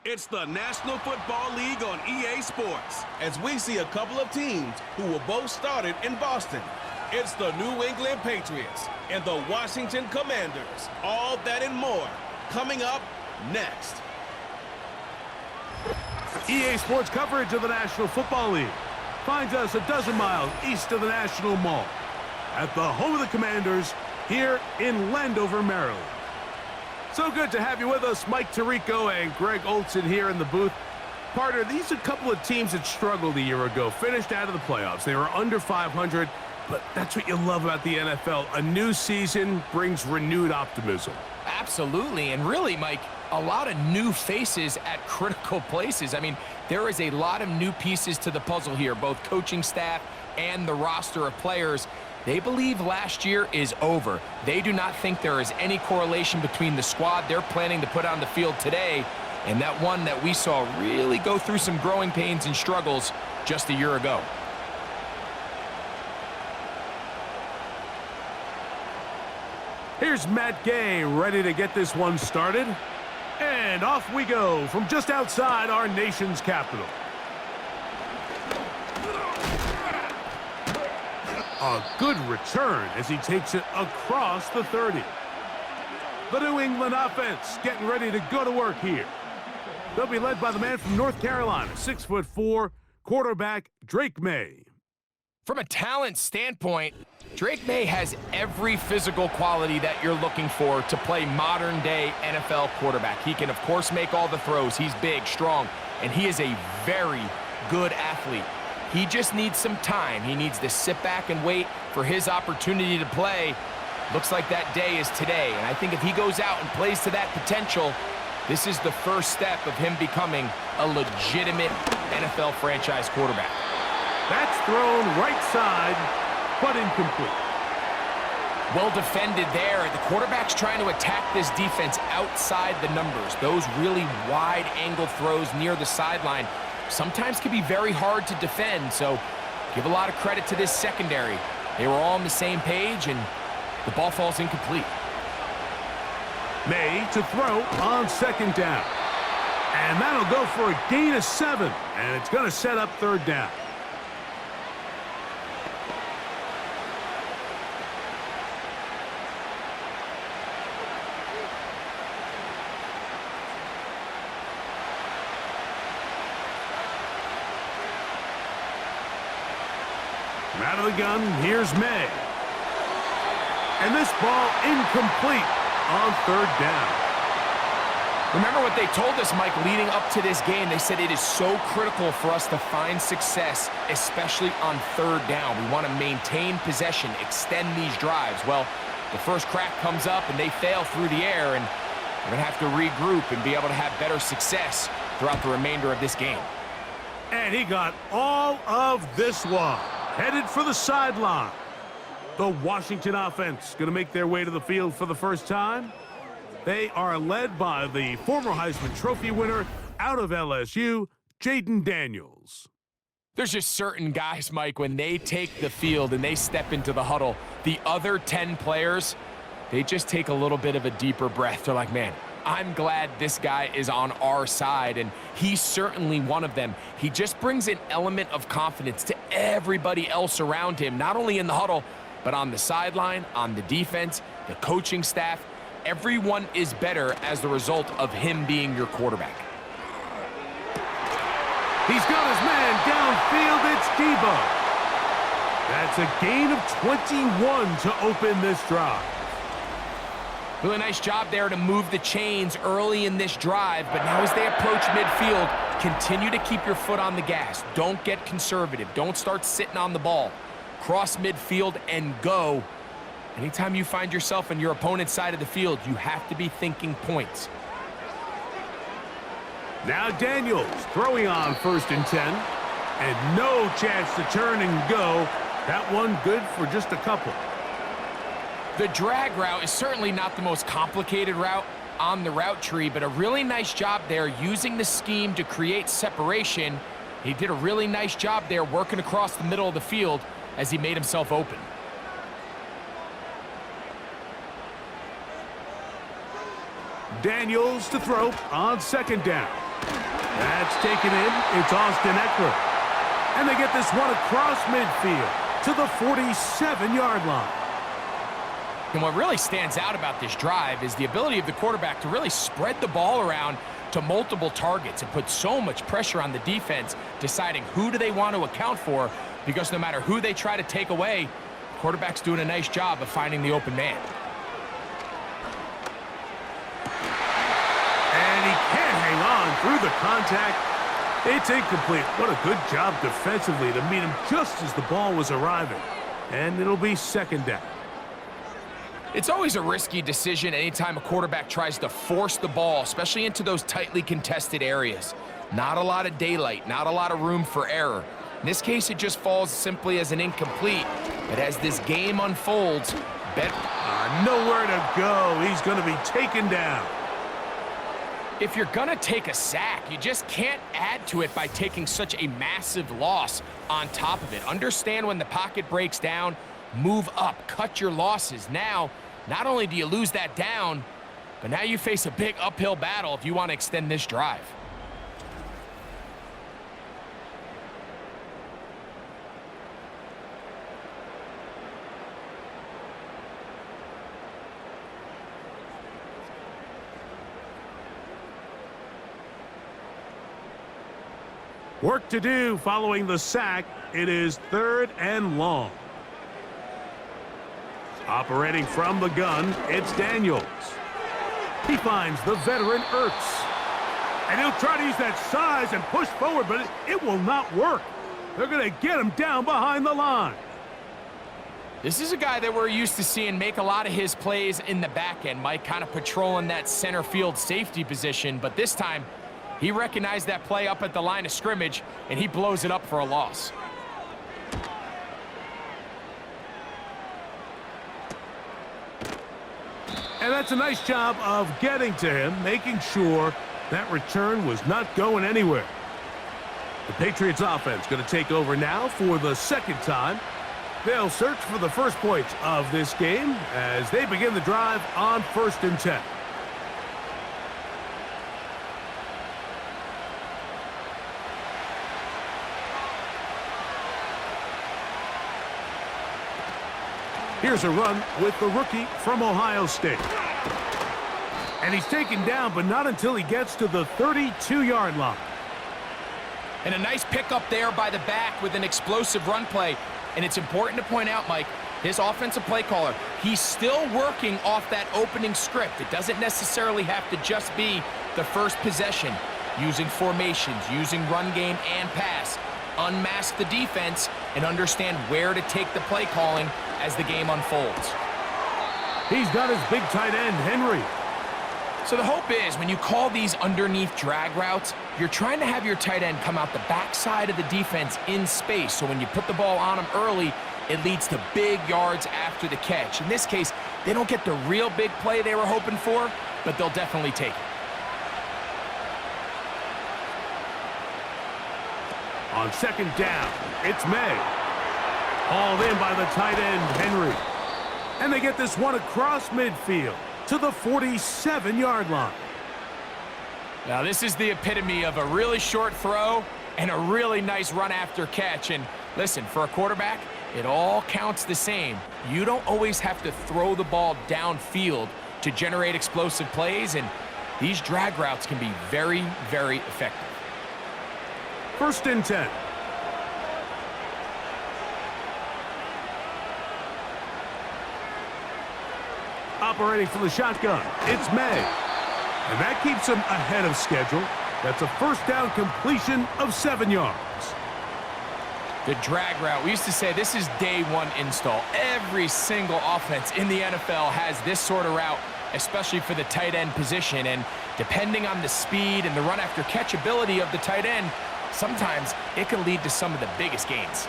It's the National Football League on EA Sports, as we see a couple of teams who were both started in Boston. It's the New England Patriots and the Washington Commanders. All that and more coming up next. EA Sports coverage of the National Football League finds us a dozen miles east of the National Mall at the home of the Commanders here in Landover, Maryland. So good to have you with us, Mike Tirico and Greg Olson here in the booth. Partner, these are a couple of teams that struggled a year ago, finished out of the playoffs. They were under 500, but that's what you love about the NFL. A new season brings renewed optimism. Absolutely, and really, Mike, a lot of new faces at critical places. I mean, there is a lot of new pieces to the puzzle here, both coaching staff and the roster of players. They believe last year is over. They do not think there is any correlation between the squad they're planning to put on the field today and that one that we saw really go through some growing pains and struggles just a year ago. Here's Matt Gay ready to get this one started. And off we go from just outside our nation's capital. A good return as he takes it across the 30. The New England offense getting ready to go to work here. They'll be led by the man from North Carolina, 6'4", quarterback Drake May. From a talent standpoint, Drake May has every physical quality that you're looking for to play modern-day NFL quarterback. He can, of course, make all the throws. He's big, strong, and he is a very good athlete. He just needs some time. He needs to sit back and wait for his opportunity to play. Looks like that day is today, and I think if he goes out and plays to that potential, this is the first step of him becoming a legitimate NFL franchise quarterback. That's thrown right side, but incomplete. Well defended there. The quarterback's trying to attack this defense outside the numbers. Those really wide-angle throws near the sideline sometimes can be very hard to defend, so give a lot of credit to this secondary. They were all on the same page, and the ball falls incomplete. May to throw on second down. And that'll go for a gain of 7, and it's going to set up third down. Out of the gun, here's May. And this ball incomplete on third down. Remember what they told us, Mike, leading up to this game. They said it is so critical for us to find success, especially on third down. We want to maintain possession, extend these drives. Well, the first crack comes up and they fail through the air, and we're going to have to regroup and be able to have better success throughout the remainder of this game. And he got all of this one. Headed for the sideline. The Washington offense going to make their way to the field for the first time. They are led by the former Heisman Trophy winner out of LSU, Jaden Daniels. There's just certain guys, Mike, when they take the field and they step into the huddle, the other 10 players, they just take a little bit of a deeper breath. They're like, man, I'm glad this guy is on our side, and he's certainly one of them. He just brings an element of confidence to everybody else around him, not only in the huddle, but on the sideline, on the defense, the coaching staff. Everyone is better as the result of him being your quarterback. He's got his man downfield. It's Debo. That's a gain of 21 to open this drive. Really nice job there to move the chains early in this drive, but now as they approach midfield, continue to keep your foot on the gas. Don't get conservative. Don't start sitting on the ball. Cross midfield and go. Anytime you find yourself on your opponent's side of the field, you have to be thinking points. Now Daniels throwing on 1st and 10, and no chance to turn and go. That one good for just a couple. The drag route is certainly not the most complicated route on the route tree, but a really nice job there using the scheme to create separation. He did a really nice job there working across the middle of the field as he made himself open. Daniels to throw on 2nd down. That's taken in. It's Austin Eckler. And they get this one across midfield to the 47-yard line. And what really stands out about this drive is the ability of the quarterback to really spread the ball around to multiple targets and put so much pressure on the defense, deciding who do they want to account for, because no matter who they try to take away, the quarterback's doing a nice job of finding the open man. And he can't hang on through the contact. It's incomplete. What a good job defensively to meet him just as the ball was arriving. And it'll be second down. It's always a risky decision anytime a quarterback tries to force the ball, especially into those tightly contested areas. Not a lot of daylight, not a lot of room for error. In this case, it just falls simply as an incomplete. But as this game unfolds, nowhere to go. He's going to be taken down. If you're going to take a sack, you just can't add to it by taking such a massive loss on top of it. Understand when the pocket breaks down, move up, cut your losses. Now, not only do you lose that down, but now you face a big uphill battle if you want to extend this drive. Work to do following the sack. It is 3rd and long. Operating from the gun, it's Daniels. He finds the veteran Ertz. And he'll try to use that size and push forward, but it will not work. They're going to get him down behind the line. This is a guy that we're used to seeing make a lot of his plays in the back end, Mike, kind of patrolling that center field safety position. But this time, he recognized that play up at the line of scrimmage, and he blows it up for a loss. And that's a nice job of getting to him, making sure that return was not going anywhere. The Patriots offense going to take over now for the second time. They'll search for the first points of this game as they begin the drive on 1st and 10. Here's a run with the rookie from Ohio State. And he's taken down, but not until he gets to the 32-yard line. And a nice pickup there by the back with an explosive run play. And it's important to point out, Mike, this offensive play caller, he's still working off that opening script. It doesn't necessarily have to just be the first possession. Using formations, using run game and pass. Unmask the defense and understand where to take the play calling as the game unfolds. He's got his big tight end, Henry. So the hope is when you call these underneath drag routes, you're trying to have your tight end come out the backside of the defense in space. So when you put the ball on him early, it leads to big yards after the catch. In this case, they don't get the real big play they were hoping for, but they'll definitely take it. On 2nd down, it's May. Hauled in by the tight end, Henry. And they get this one across midfield to the 47-yard line. Now, this is the epitome of a really short throw and a really nice run after catch. And listen, for a quarterback, it all counts the same. You don't always have to throw the ball downfield to generate explosive plays, and these drag routes can be very, very effective. 1st and 10. Operating from the shotgun, it's May. And that keeps him ahead of schedule. That's a 1st down completion of 7 yards. The drag route, we used to say this is day one install. Every single offense in the NFL has this sort of route, especially for the tight end position. And depending on the speed and the run after catch ability of the tight end, sometimes it can lead to some of the biggest gains.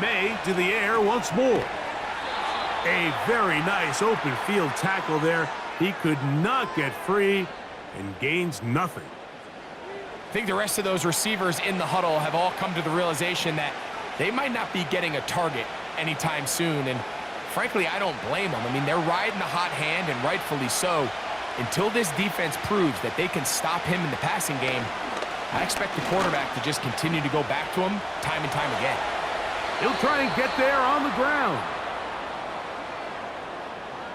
May to the air once more. A very nice open field tackle there. He could not get free and gains nothing. I think the rest of those receivers in the huddle have all come to the realization that they might not be getting a target anytime soon. And frankly, I don't blame them. I mean, they're riding the hot hand, and rightfully so. until this defense proves that they can stop him in the passing game, I expect the quarterback to just continue to go back to him time and time again. He'll try and get there on the ground.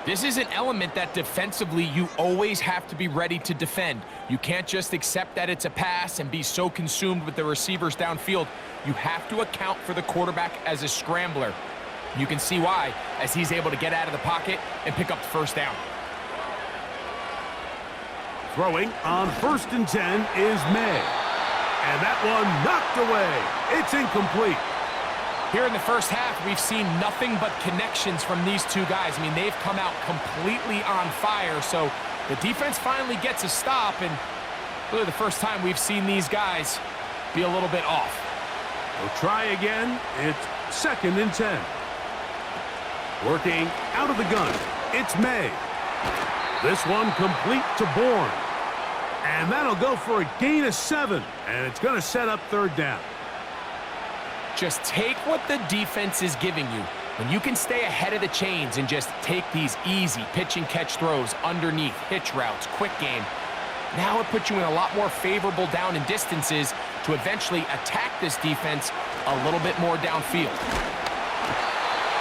This is an element that defensively you always have to be ready to defend. You can't just accept that it's a pass and be so consumed with the receivers downfield. You have to account for the quarterback as a scrambler. You can see why, as he's able to get out of the pocket and pick up the first down. Throwing on 1st and 10 is May. And that one knocked away. It's incomplete. Here in the first half, we've seen nothing but connections from these two guys. I mean, they've come out completely on fire, so the defense finally gets a stop, and really the first time we've seen these guys be a little bit off. We'll try again. It's 2nd and 10. Working out of the gun, it's May. This one complete to Bourne. And that'll go for a gain of 7, and it's going to set up 3rd down. Just take what the defense is giving you. When you can stay ahead of the chains and just take these easy pitch and catch throws underneath, hitch routes, quick game, now it puts you in a lot more favorable down and distances to eventually attack this defense a little bit more downfield.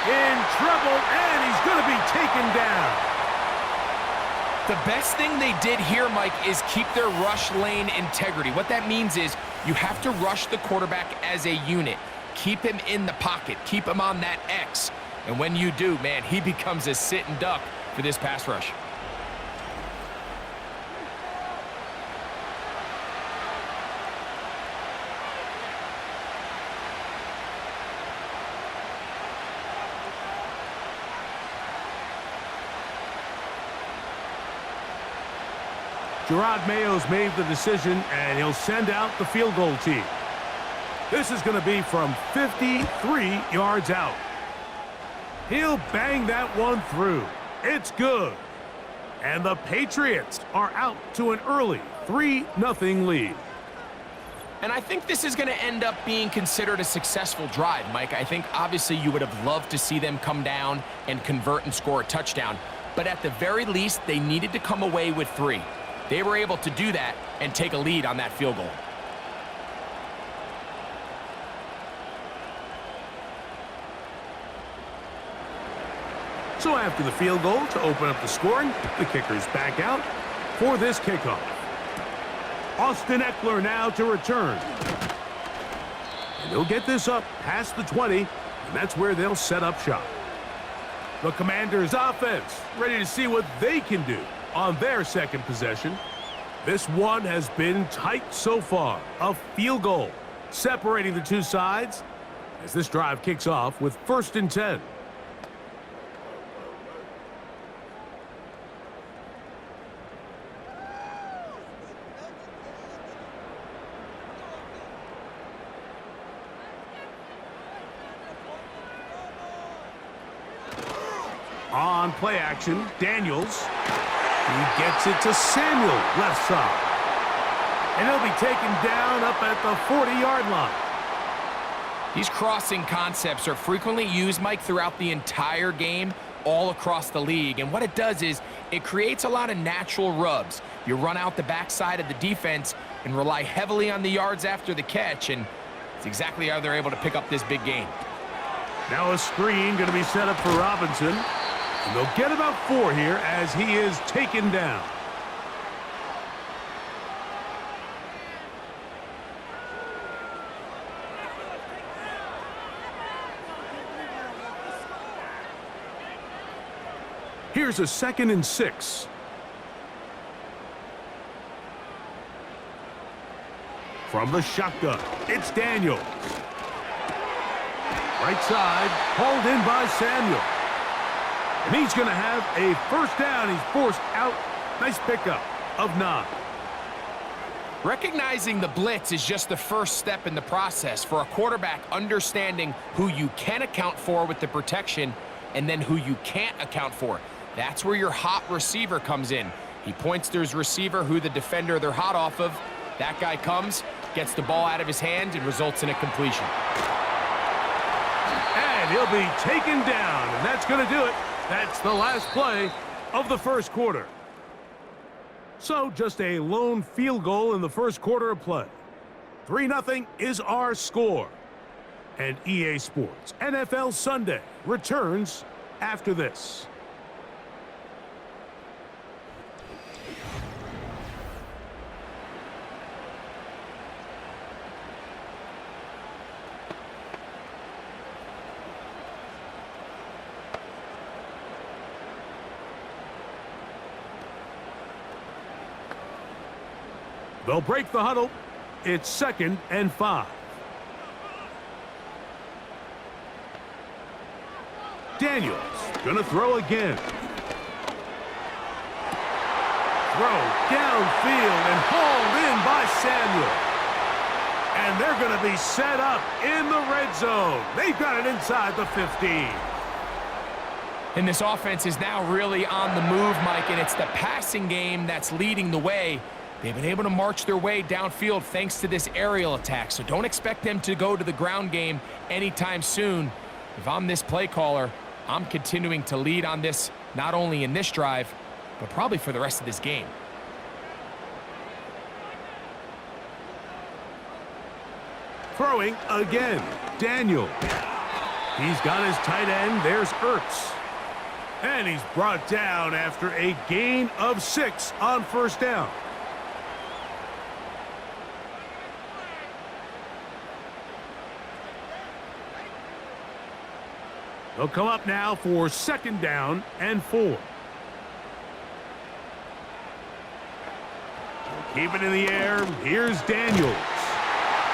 In trouble, and he's going to be taken down. The best thing they did here, Mike, is keep their rush lane integrity. What that means is you have to rush the quarterback as a unit. Keep him in the pocket. Keep him on that X. And when you do, man, he becomes a sitting duck for this pass rush. Gerard Mayo's made the decision, and he'll send out the field goal team. This is going to be from 53 yards out. He'll bang that one through. It's good. And the Patriots are out to an early 3-0 lead. And I think this is going to end up being considered a successful drive, Mike. I think obviously you would have loved to see them come down and convert and score a touchdown. But at the very least, they needed to come away with 3. They were able to do that and take a lead on that field goal. So after the field goal to open up the scoring, the kicker's back out for this kickoff. Austin Eckler now to return. And he'll get this up past the 20, and that's where they'll set up shop. The Commanders' offense ready to see what they can do on their second possession. This one has been tight so far. A field goal separating the two sides as this drive kicks off with 1st and 10. On play action, Daniels. He gets it to Samuel, left side. And he'll be taken down up at the 40-yard line. These crossing concepts are frequently used, Mike, throughout the entire game, all across the league. And what it does is it creates a lot of natural rubs. You run out the backside of the defense and rely heavily on the yards after the catch, and it's exactly how they're able to pick up this big gain. Now a screen going to be set up for Robinson. And they'll get about 4 here as he is taken down. Here's a 2nd and 6. From the shotgun, it's Daniels. Right side, hauled in by Samuel. And he's going to have a first down. He's forced out. Nice pickup of 9. Recognizing the blitz is just the first step in the process for a quarterback, understanding who you can account for with the protection and then who you can't account for. That's where your hot receiver comes in. He points to his receiver, who the defender they're hot off of. That guy comes, gets the ball out of his hand, and results in a completion. And he'll be taken down, and that's going to do it. That's the last play of the first quarter. So just a lone field goal in the first quarter of play. 3-0 is our score. And EA Sports NFL Sunday returns after this. They'll break the huddle. It's 2nd and 5. Daniels gonna throw again. Throw downfield and hauled in by Samuel. And they're gonna be set up in the red zone. They've got it inside the 15. And this offense is now really on the move, Mike, and it's the passing game that's leading the way. They've been able to march their way downfield thanks to this aerial attack, so don't expect them to go to the ground game anytime soon. If I'm this play caller, I'm continuing to lead on this, not only in this drive, but probably for the rest of this game. Throwing again, Daniel. He's got his tight end. There's Ertz. And he's brought down after a gain of 6 on first down. They'll come up now for 2nd down and 4. Keep it in the air. Here's Daniels.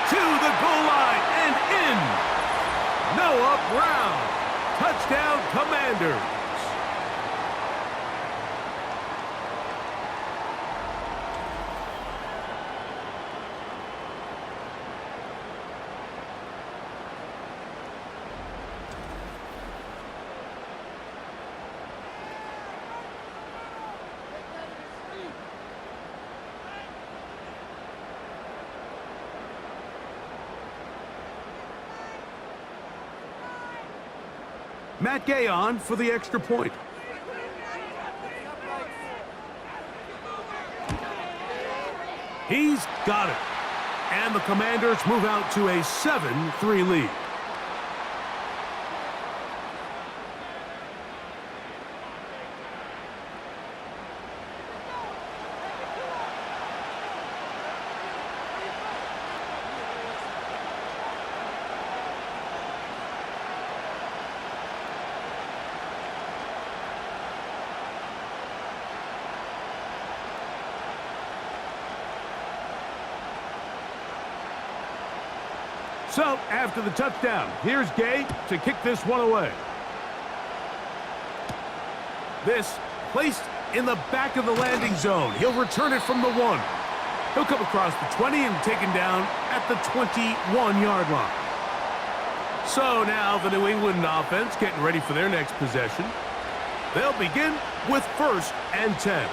To the goal line and in. Noah Brown. Touchdown, Commanders. Matt Gay on for the extra point. He's got it. And the Commanders move out to a 7-3 lead. So, after the touchdown, here's Gay to kick this one away. This placed in the back of the landing zone. He'll return it from the 1. He'll come across the 20 and taken down at the 21-yard line. So now the New England offense getting ready for their next possession. They'll begin with 1st and 10.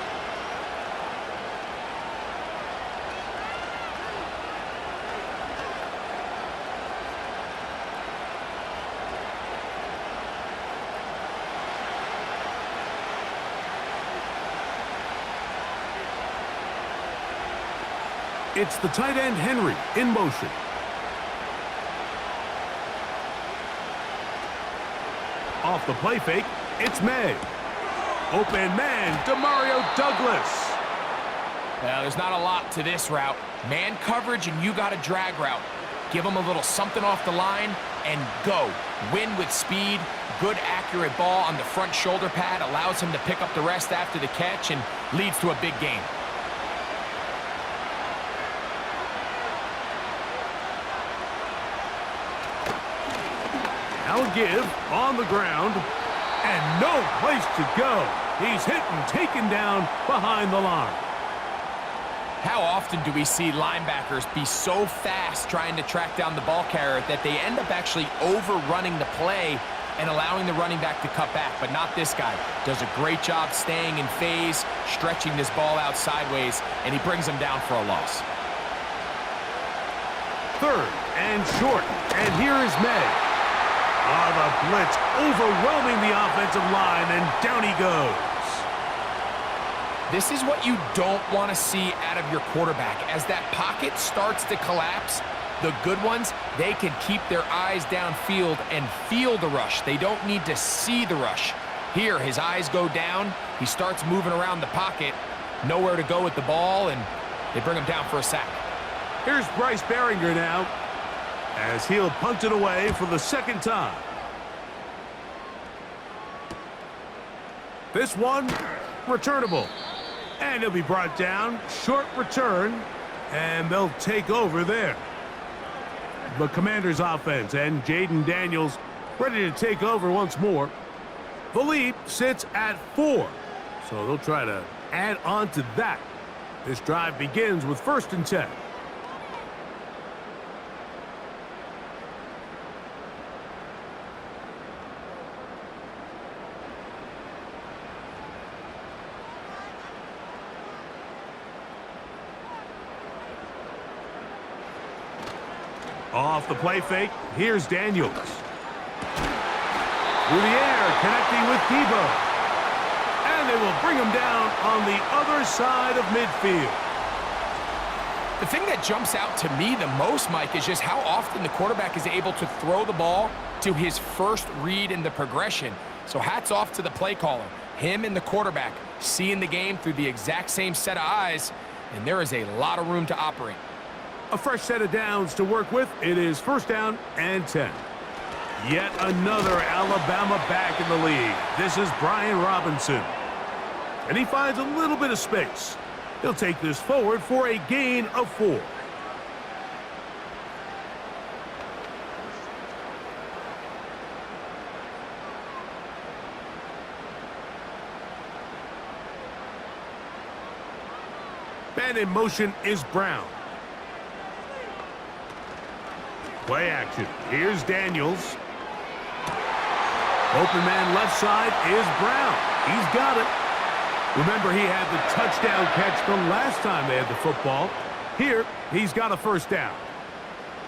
It's the tight end, Henry, in motion. Off the play fake, it's May. Open man, Demario Douglas. Well, there's not a lot to this route. Man coverage, and you got a drag route. Give him a little something off the line, and go. Win with speed. Good, accurate ball on the front shoulder pad. Allows him to pick up the rest after the catch, and leads to a big gain. Now a give on the ground, and no place to go. He's hit and taken down behind the line. How often do we see linebackers be so fast trying to track down the ball carrier that they end up actually overrunning the play and allowing the running back to cut back? But not this guy. Does a great job staying in phase, stretching this ball out sideways, and he brings him down for a loss. 3rd and short, and here is May. The blitz overwhelming the offensive line, and down he goes. This is what you don't want to see out of your quarterback. As that pocket starts to collapse, the good ones, they can keep their eyes downfield and feel the rush. They don't need to see the rush. Here, his eyes go down. He starts moving around the pocket. Nowhere to go with the ball, and they bring him down for a sack. Here's Bryce Behringer now, as he'll punt it away for the second time. This one, returnable. And he'll be brought down. Short return, and they'll take over there. The Commanders' offense and Jaden Daniels ready to take over once more. The lead sits at 4, so they'll try to add on to that. This drive begins with 1st and 10. Off the play fake, here's Daniels. Through the air, connecting with Debo. And they will bring him down on the other side of midfield. The thing that jumps out to me the most, Mike, is just how often the quarterback is able to throw the ball to his first read in the progression. So hats off to the play caller. Him and the quarterback seeing the game through the exact same set of eyes, and there is a lot of room to operate. A fresh set of downs to work with. It is 1st down and 10. Yet another Alabama back in the league. This is Brian Robinson. And he finds a little bit of space. He'll take this forward for a gain of 4. And in motion is Brown. Play action. Here's Daniels. Open man left side is Brown. He's got it. Remember, he had the touchdown catch the last time they had the football. Here, he's got a 1st down.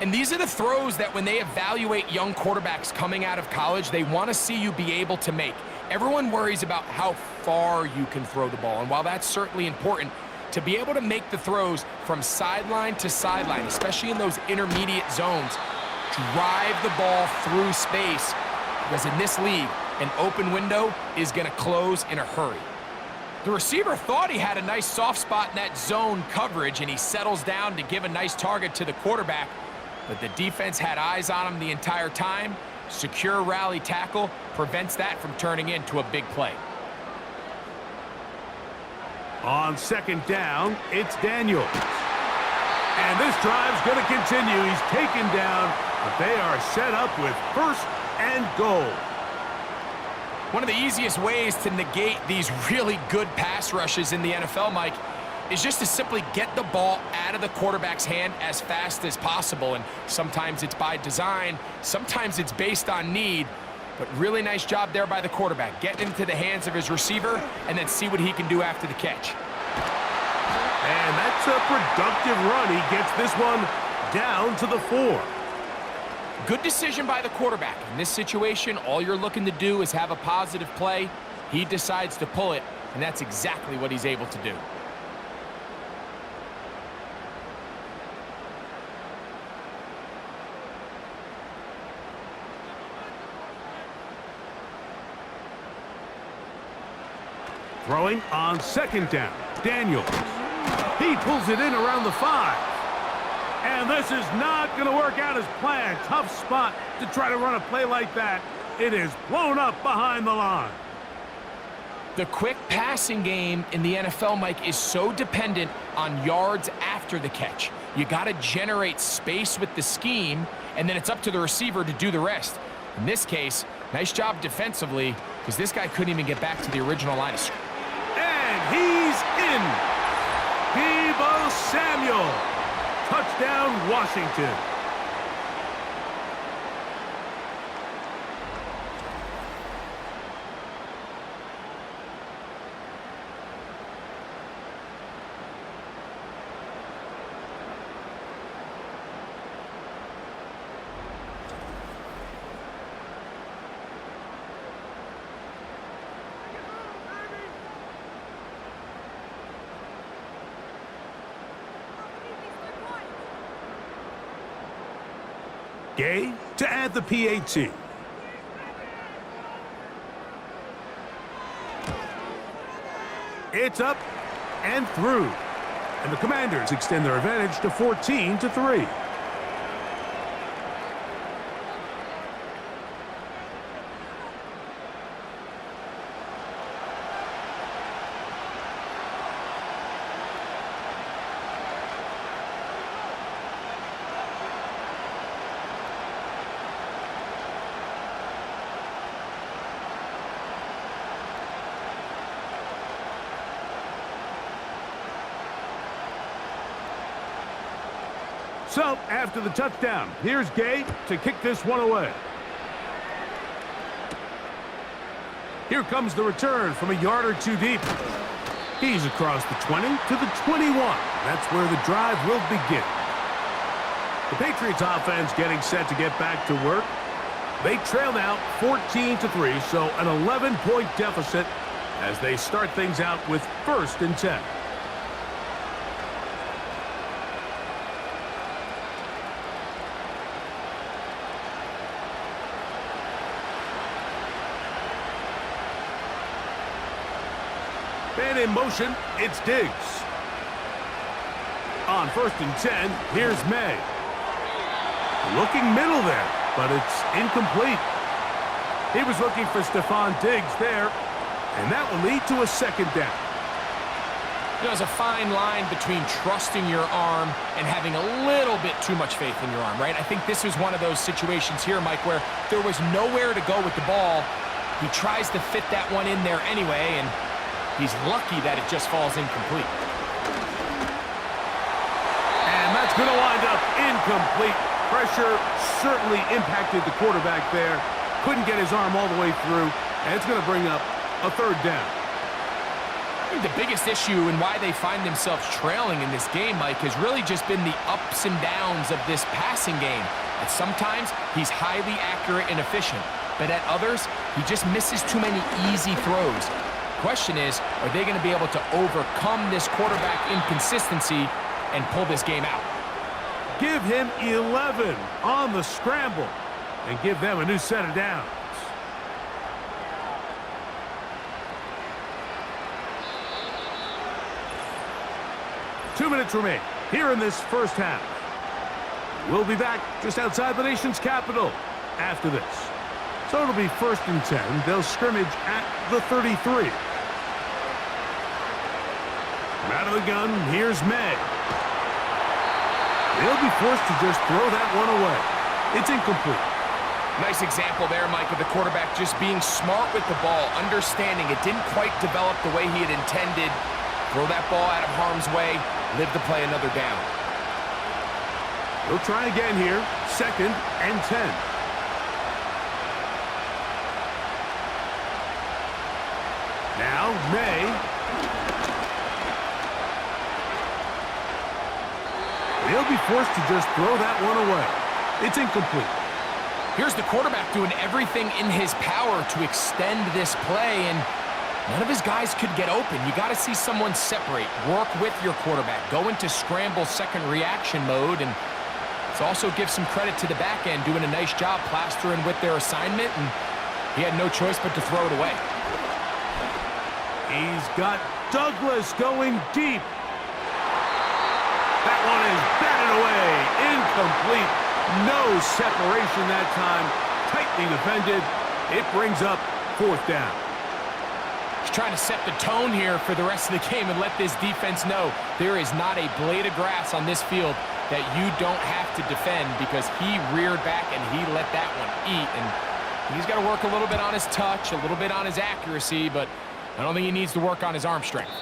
And these are the throws that when they evaluate young quarterbacks coming out of college, they want to see you be able to make. Everyone worries about how far you can throw the ball. And while that's certainly important, to be able to make the throws from sideline to sideline, especially in those intermediate zones, drive the ball through space, because in this league, an open window is going to close in a hurry. The receiver thought he had a nice soft spot in that zone coverage, and he settles down to give a nice target to the quarterback, but the defense had eyes on him the entire time. Secure rally tackle prevents that from turning into a big play. On 2nd down, it's Daniels. And this drive's going to continue. He's taken down, but they are set up with 1st and goal. One of the easiest ways to negate these really good pass rushes in the NFL, Mike, is just to simply get the ball out of the quarterback's hand as fast as possible. And sometimes it's by design, sometimes it's based on need. But really nice job there by the quarterback, getting into the hands of his receiver and then see what he can do after the catch. And that's a productive run. He gets this one down to the 4. Good decision by the quarterback. In this situation, all you're looking to do is have a positive play. He decides to pull it, and that's exactly what he's able to do. Throwing on 2nd down, Daniels. He pulls it in around the 5. And this is not going to work out as planned. Tough spot to try to run a play like that. It is blown up behind the line. The quick passing game in the NFL, Mike, is so dependent on yards after the catch. You got to generate space with the scheme, and then it's up to the receiver to do the rest. In this case, nice job defensively, because this guy couldn't even get back to the original line of scrimmage. And he's in. Debo Samuel. Touchdown, Washington. Gay to add the PAT. It's up and through. And the Commanders extend their advantage to 14-3. So, after the touchdown, here's Gay to kick this one away. Here comes the return from a yard or two deep. He's across the 20 to the 21. That's where the drive will begin. The Patriots offense getting set to get back to work. They trail now 14-3, so an 11-point deficit as they start things out with 1st and 10. And in motion, it's Diggs. On 1st and 10, here's May. Looking middle there, but it's incomplete. He was looking for Stephon Diggs there, and that will lead to a 2nd down. You know, there's a fine line between trusting your arm and having a little bit too much faith in your arm, right? I think this was one of those situations here, Mike, where there was nowhere to go with the ball. He tries to fit that one in there anyway, and he's lucky that it just falls incomplete. And that's going to wind up incomplete. Pressure certainly impacted the quarterback there. Couldn't get his arm all the way through, and it's going to bring up a 3rd down. I think the biggest issue and why they find themselves trailing in this game, Mike, has really just been the ups and downs of this passing game. And sometimes he's highly accurate and efficient, but at others, he just misses too many easy throws. Question is, are they going to be able to overcome this quarterback inconsistency and pull this game out? Give him 11 on the scramble and give them a new set of downs. Two minutes remain here in this first half. We'll be back just outside the nation's capital after this. So it'll be 1st and 10. They'll scrimmage at the 33. Out of the gun, here's May. They'll be forced to just throw that one away. It's incomplete. Nice example there, Mike, of the quarterback just being smart with the ball, understanding it didn't quite develop the way he had intended. Throw that ball out of harm's way, live to play another down. We'll try again here, 2nd and 10. Now, May. They'll be forced to just throw that one away. It's incomplete. Here's the quarterback doing everything in his power to extend this play, and none of his guys could get open. You got to see someone separate, work with your quarterback, go into scramble 2nd reaction mode, and let's also give some credit to the back end doing a nice job plastering with their assignment, and he had no choice but to throw it away. He's got Douglas going deep. That one is batted away. Incomplete. No separation that time. Tightly defended. It brings up 4th down. He's trying to set the tone here for the rest of the game and let this defense know there is not a blade of grass on this field that you don't have to defend, because he reared back and he let that one eat. And he's got to work a little bit on his touch, a little bit on his accuracy, but I don't think he needs to work on his arm strength.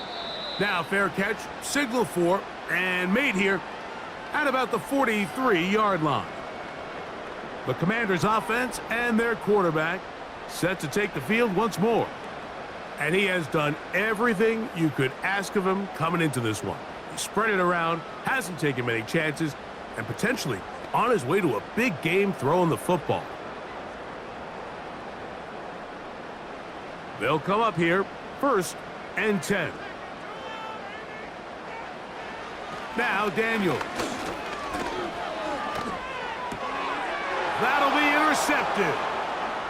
Now, fair catch, signal for, and made here at about the 43-yard line. The Commanders' offense and their quarterback set to take the field once more. And he has done everything you could ask of him coming into this one. He spread it around, hasn't taken many chances, and potentially on his way to a big game throwing the football. They'll come up here, 1st and 10. Now Daniels. That'll be intercepted.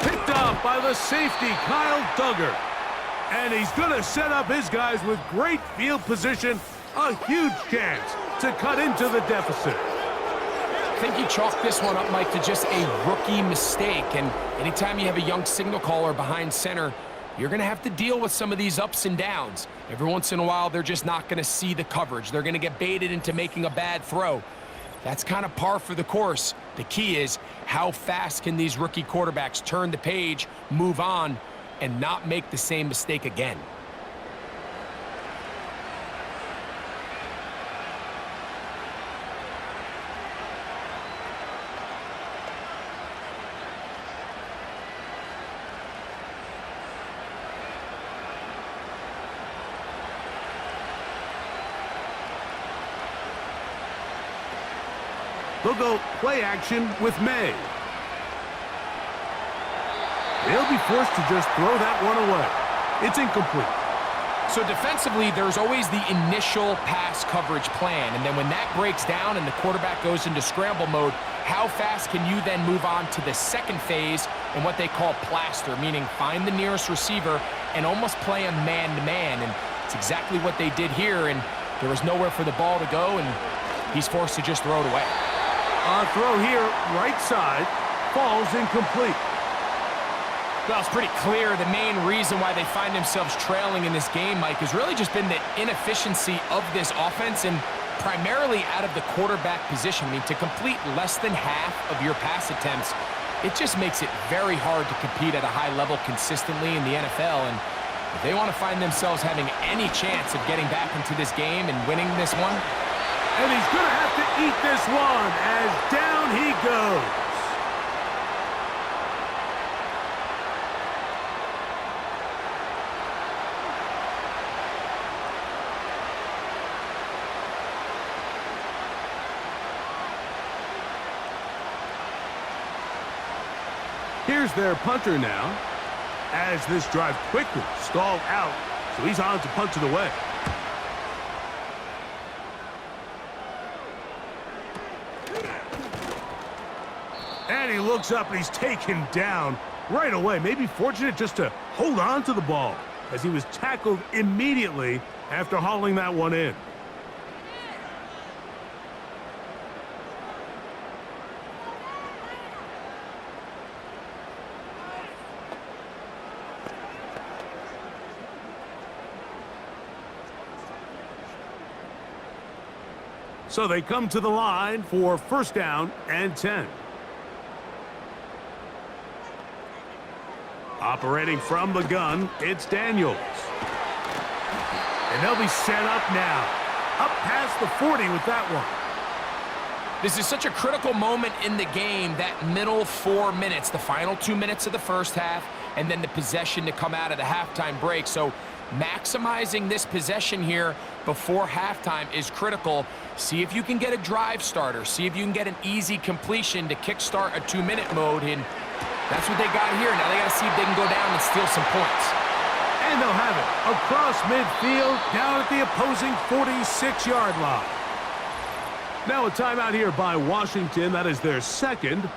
Picked off by the safety, Kyle Duggar. And he's going to set up his guys with great field position. A huge chance to cut into the deficit. I think you chalk this one up, Mike, to just a rookie mistake. And anytime you have a young signal caller behind center, you're going to have to deal with some of these ups and downs. Every once in a while, they're just not going to see the coverage. They're going to get baited into making a bad throw. That's kind of par for the course. The key is how fast can these rookie quarterbacks turn the page, move on, and not make the same mistake again. They'll go play action with May. They'll be forced to just throw that one away. It's incomplete. So defensively, there's always the initial pass coverage plan, and then when that breaks down and the quarterback goes into scramble mode, how fast can you then move on to the second phase and what they call plaster, meaning find the nearest receiver and almost play a man-to-man, and it's exactly what they did here, and there was nowhere for the ball to go, and he's forced to just throw it away. A throw here, right side, falls incomplete. Well, it's pretty clear the main reason why they find themselves trailing in this game, Mike, has really just been the inefficiency of this offense and primarily out of the quarterback position. I mean, to complete less than half of your pass attempts, it just makes it very hard to compete at a high level consistently in the NFL. And if they want to find themselves having any chance of getting back into this game and winning this one, and he's going to have to eat this one as down he goes. Here's their punter now, as this drive quickly stalled out, so he's on to punt it away. And he looks up and he's taken down right away. Maybe fortunate just to hold on to the ball as he was tackled immediately after hauling that one in. So they come to the line for first down and 10. Operating from the gun, it's Daniels. And they'll be set up now. Up past the 40 with that one. This is such a critical moment in the game, that middle 4 minutes, the final 2 minutes of the first half, and then the possession to come out of the halftime break. So maximizing this possession here before halftime is critical. See if you can get a drive starter. See if you can get an easy completion to kickstart a 2-minute mode. And that's what they got here. Now they got to see if they can go down and steal some points. And they'll have it across midfield, down at the opposing 46-yard line. Now a timeout here by Washington. That is their second,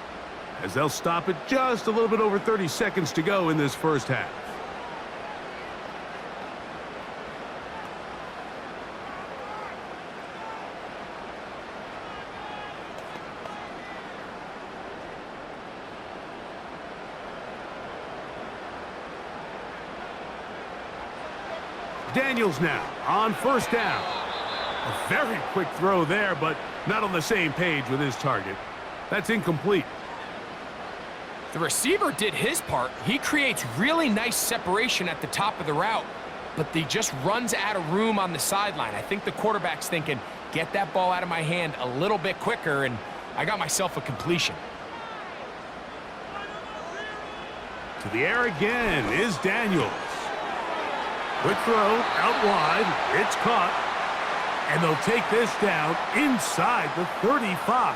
as they'll stop it just a little bit over 30 seconds to go in this first half. Daniels now on first down. A very quick throw there, but not on the same page with his target. That's incomplete. The receiver did his part. He creates really nice separation at the top of the route, but he just runs out of room on the sideline. I think the quarterback's thinking, get that ball out of my hand a little bit quicker, and I got myself a completion. To the air again is Daniels. Quick throw out wide. It's caught. And they'll take this down inside the 35.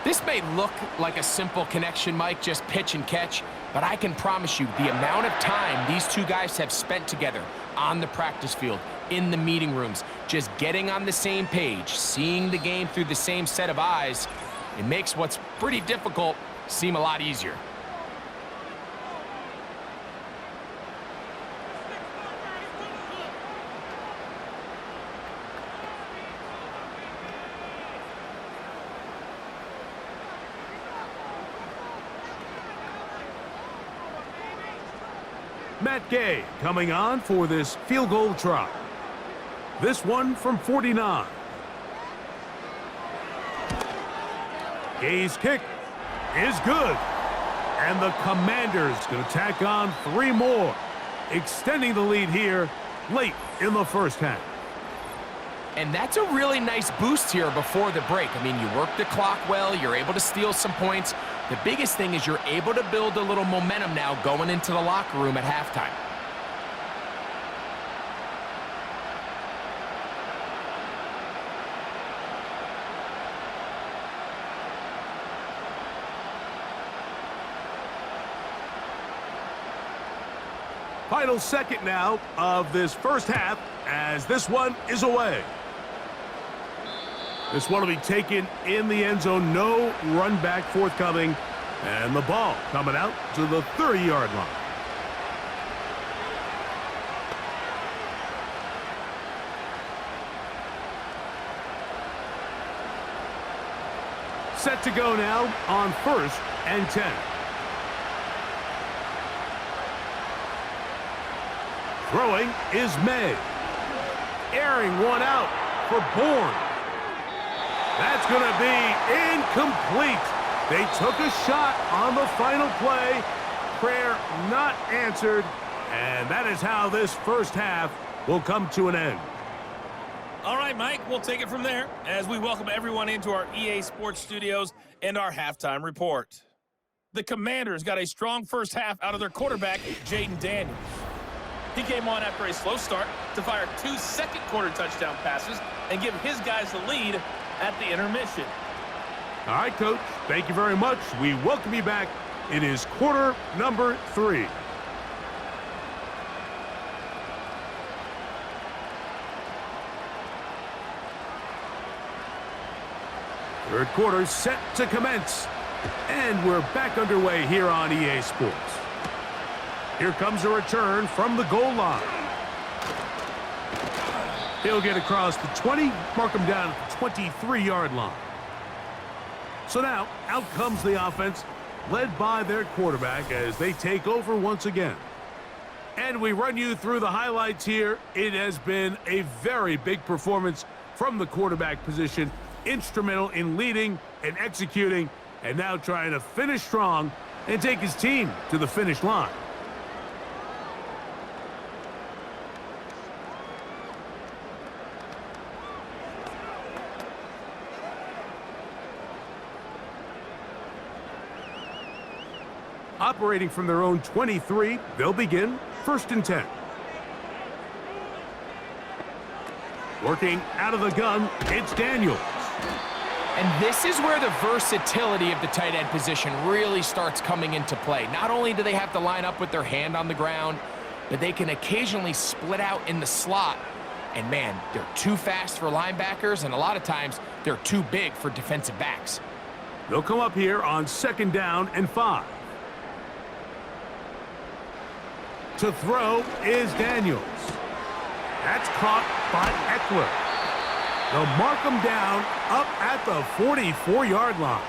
This may look like a simple connection, Mike, just pitch and catch, but I can promise you the amount of time these two guys have spent together on the practice field, in the meeting rooms, just getting on the same page, seeing the game through the same set of eyes, It makes what's pretty difficult seem a lot easier. Matt Gay coming on for this field goal try. This one from 49. Gay's kick is good. And the Commanders going to tack on 3 more, extending the lead here late in the first half. And that's a really nice boost here before the break. I mean, you work the clock well, you're able to steal some points. The biggest thing is you're able to build a little momentum now going into the locker room at halftime. Final second now of this first half as this one is away. This one will be taken in the end zone. No run back forthcoming. And the ball coming out to the 30-yard line. Set to go now on 1st and 10. Throwing is May. Airing one out for Bourne. That's going to be incomplete. They took a shot on the final play. Prayer not answered. And that is how this first half will come to an end. All right, Mike, we'll take it from there as we welcome everyone into our EA Sports Studios and our halftime report. The Commanders got a strong first half out of their quarterback, Jaden Daniels. He came on after a slow start to fire 2 second-quarter touchdown passes and give his guys the lead at the intermission. All right, Coach, thank you very much. We welcome you back. It is quarter number 3. Third quarter set to commence. And we're back underway here on EA Sports. Here comes a return from the goal line. He'll get across the 20, mark him down at the 23-yard line. So now, out comes the offense, led by their quarterback as they take over once again. And we run you through the highlights here. It has been a very big performance from the quarterback position, instrumental in leading and executing, and now trying to finish strong and take his team to the finish line. Operating from their own 23, they'll begin 1st and 10. Working out of the gun, it's Daniels. And this is where the versatility of the tight end position really starts coming into play. Not only do they have to line up with their hand on the ground, but they can occasionally split out in the slot. And man, they're too fast for linebackers, and a lot of times they're too big for defensive backs. They'll come up here on 2nd down and 5. To throw is Daniels. That's caught by Eckler. They'll mark him down up at the 44-yard line.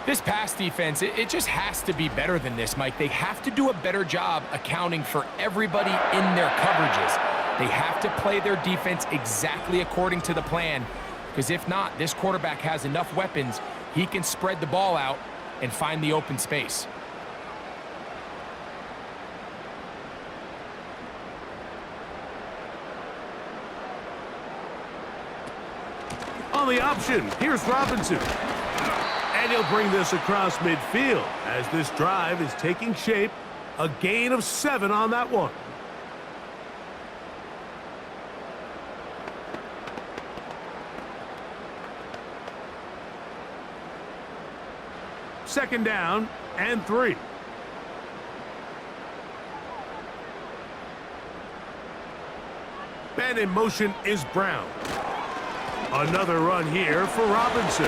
This pass defense, it just has to be better than this, Mike. They have to do a better job accounting for everybody in their coverages. They have to play their defense exactly according to the plan, because if not, this quarterback has enough weapons, he can spread the ball out and find the open space. On the option, here's Robinson. And he'll bring this across midfield as this drive is taking shape. A gain of 7 on that one. Second down and 3. And in motion is Brown. Another run here for Robinson.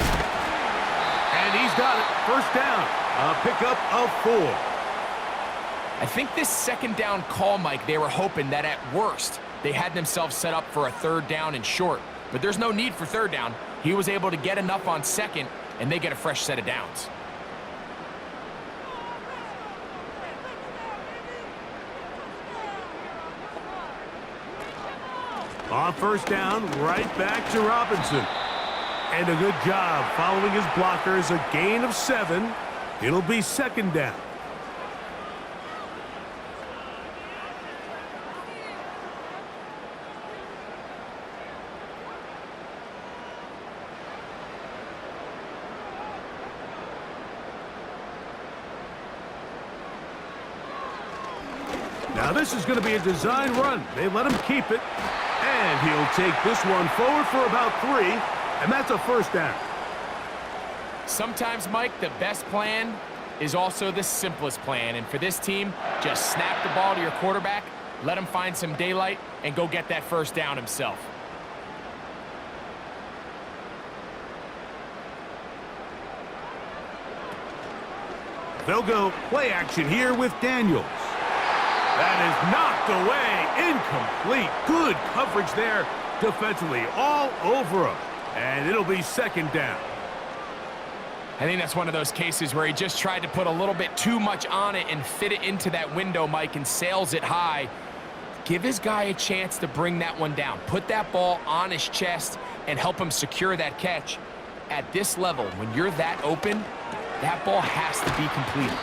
And he's got it. First down. A pickup of 4. I think this second down call, Mike, they were hoping that at worst, they had themselves set up for a third down and short. But there's no need for third down. He was able to get enough on second, and they get a fresh set of downs. On first down, right back to Robinson. And a good job following his blockers, a gain of 7. It'll be second down. Now this is going to be a design run. They let him keep it. And he'll take this one forward for about 3. And that's a first down. Sometimes, Mike, the best plan is also the simplest plan. And for this team, just snap the ball to your quarterback, let him find some daylight, and go get that first down himself. They'll go play action here with Daniels. That is knocked away. Incomplete. Good coverage there defensively. All over him. And it'll be second down. I think that's one of those cases where he just tried to put a little bit too much on it and fit it into that window, Mike, and sails it high. Give his guy a chance to bring that one down. Put that ball on his chest and help him secure that catch. At this level, when you're that open, that ball has to be completed.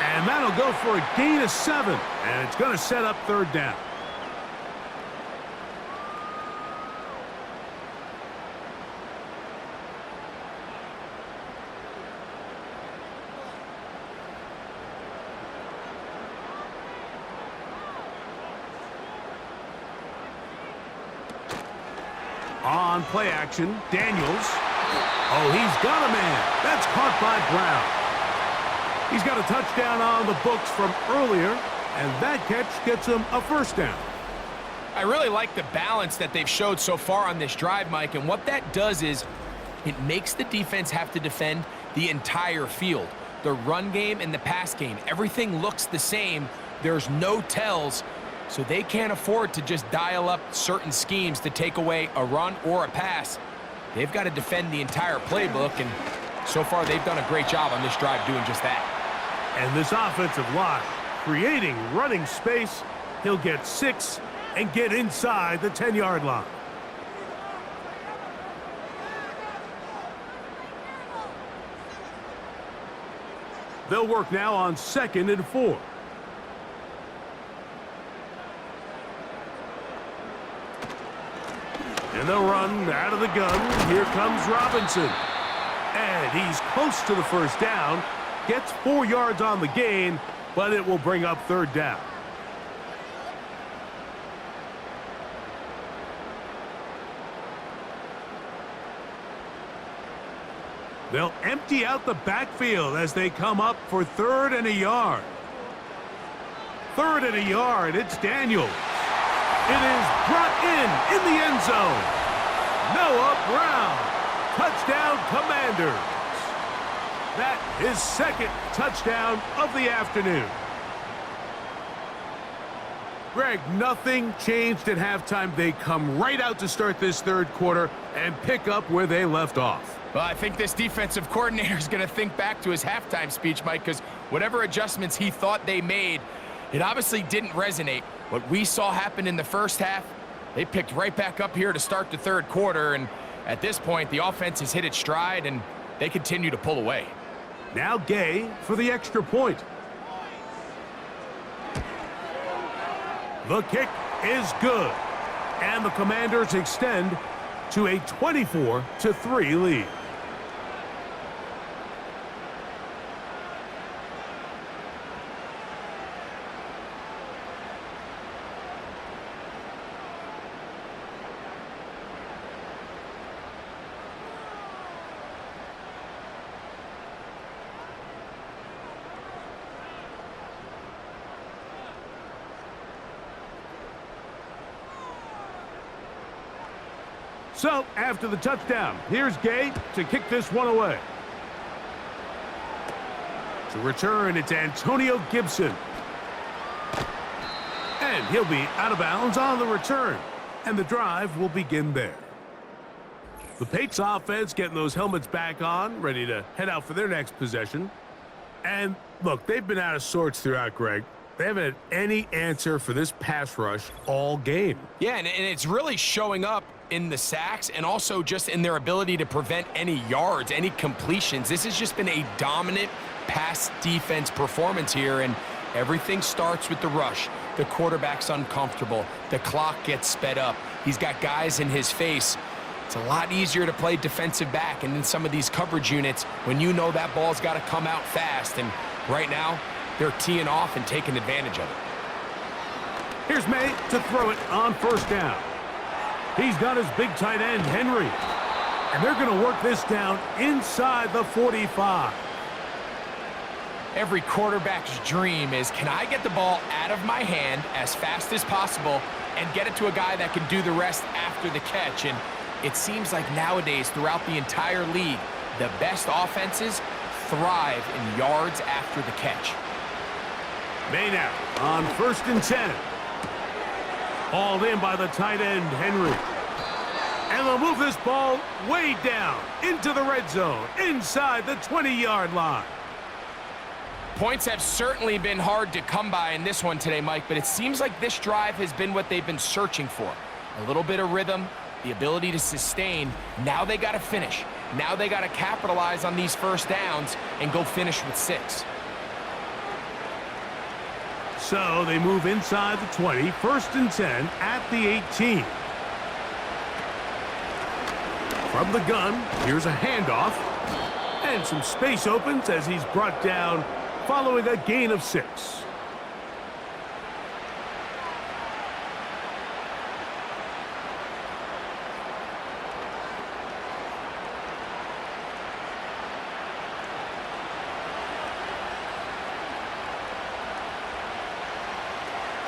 And that'll go for a gain of 7. And it's going to set up third down. On play action, Daniels. Oh, he's got a man. That's caught by Brown. He's got a touchdown on the books from earlier, and that catch gets him a first down. I really like the balance that they've showed so far on this drive, Mike, and what that does is it makes the defense have to defend the entire field. The run game and the pass game, everything looks the same. There's no tells, so they can't afford to just dial up certain schemes to take away a run or a pass. They've got to defend the entire playbook, and so far they've done a great job on this drive doing just that. And this offensive line, creating running space, he'll get 6 and get inside the 10-yard line. They'll work now on 2nd and 4. And they'll run out of the gun. Here comes Robinson. And he's close to the first down. Gets 4 yards on the gain, but it will bring up third down. They'll empty out the backfield as they come up for 3rd and a yard. 3rd and a yard. It's Daniels. It is brought in the end zone. Noah Brown. Touchdown, Commanders. That is 2nd touchdown of the afternoon. Greg, nothing changed at halftime. They come right out to start this third quarter and pick up where they left off. Well, I think this defensive coordinator is going to think back to his halftime speech, Mike, because whatever adjustments he thought they made, it obviously didn't resonate. What we saw happen in the first half, they picked right back up here to start the third quarter, and at this point, the offense has hit its stride, and they continue to pull away. Now Gay for the extra point. The kick is good. And the Commanders extend to a 24-3 lead. So, after the touchdown, here's Gay to kick this one away. To return, it's Antonio Gibson. And he'll be out of bounds on the return. And the drive will begin there. The Patriots offense getting those helmets back on, ready to head out for their next possession. And look, they've been out of sorts throughout, Greg. They haven't had any answer for this pass rush all game. Yeah, and it's really showing up in the sacks and also just in their ability to prevent any yards, any completions. This has just been a dominant pass defense performance here, and everything starts with the rush. The quarterback's uncomfortable. The clock gets sped up. He's got guys in his face. It's a lot easier to play defensive back and in some of these coverage units when you know that ball's got to come out fast. And right now, they're teeing off and taking advantage of it. Here's May to throw it on first down. He's got his big tight end, Henry. And they're going to work this down inside the 45. Every quarterback's dream is, can I get the ball out of my hand as fast as possible and get it to a guy that can do the rest after the catch? And it seems like nowadays, throughout the entire league, the best offenses thrive in yards after the catch. May now on 1st and 10. Hauled in by the tight end, Henry. And they'll move this ball way down into the red zone, inside the 20-yard line. Points have certainly been hard to come by in this one today, Mike, but it seems like this drive has been what they've been searching for. A little bit of rhythm, the ability to sustain. Now they got to finish. Now they got to capitalize on these first downs and go finish with 6. So they move inside the 20, 1st and 10 at the 18. From the gun, here's a handoff. And some space opens as he's brought down following a gain of 6.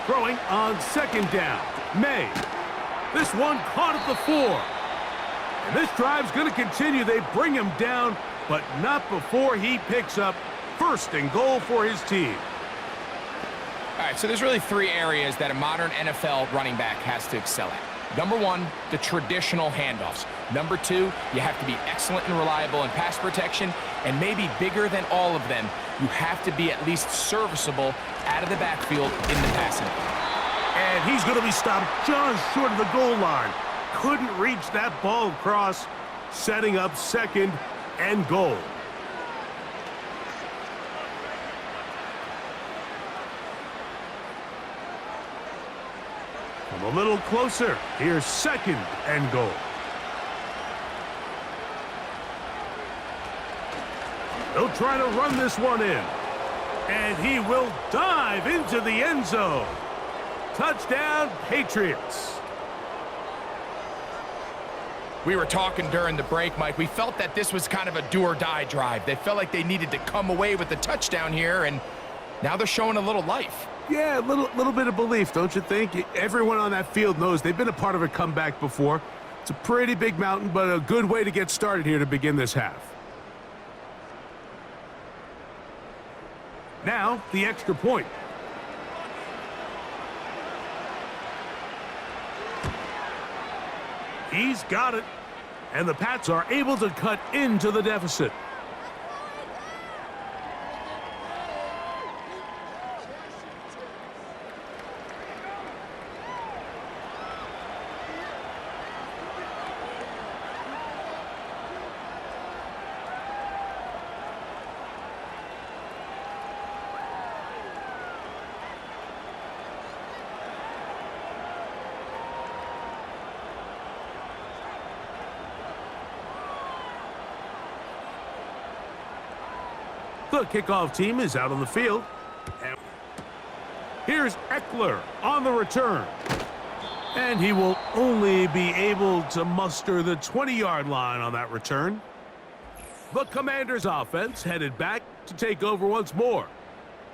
Throwing on 2nd down. May. This one caught at the 4. And this drive's going to continue. They bring him down, but not before he picks up 1st and goal for his team. All right, so there's really 3 areas that a modern NFL running back has to excel at. Number 1, the traditional handoffs. Number 2, you have to be excellent and reliable in pass protection, and maybe bigger than all of them, you have to be at least serviceable out of the backfield in the passing game. And he's going to be stopped just short of the goal line. Couldn't reach that ball across, setting up 2nd and goal. Come a little closer. Here's 2nd and goal. They'll try to run this one in. And he will dive into the end zone. Touchdown, Patriots. We were talking during the break, Mike. We felt that this was kind of a do-or-die drive. They felt like they needed to come away with the touchdown here, and now they're showing a little life. Yeah, a little bit of belief, don't you think? Everyone on that field knows they've been a part of a comeback before. It's a pretty big mountain, but a good way to get started here to begin this half. Now, the extra point. He's got it. And the Pats are able to cut into the deficit. The kickoff team is out on the field. And here's Eckler on the return. And he will only be able to muster the 20-yard line on that return. The Commanders' offense headed back to take over once more.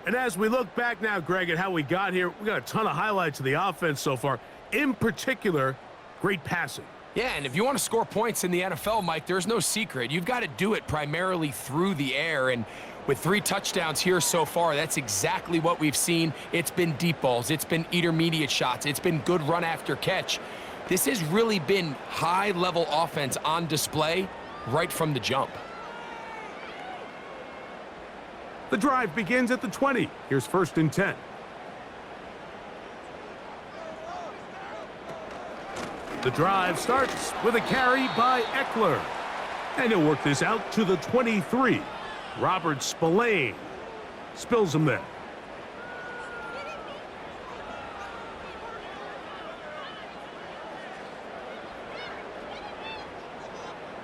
And as we look back now, Greg, at how we got here, we got a ton of highlights of the offense so far. In particular, great passing. Yeah, and if you want to score points in the NFL, Mike, there's no secret. You've got to do it primarily through the air. And With 3 touchdowns here so far, that's exactly what we've seen. It's been deep balls. It's been intermediate shots. It's been good run after catch. This has really been high-level offense on display right from the jump. The drive begins at the 20. Here's 1st and 10. The drive starts with a carry by Eckler. And he'll work this out to the 23. Robert Spillane spills him there.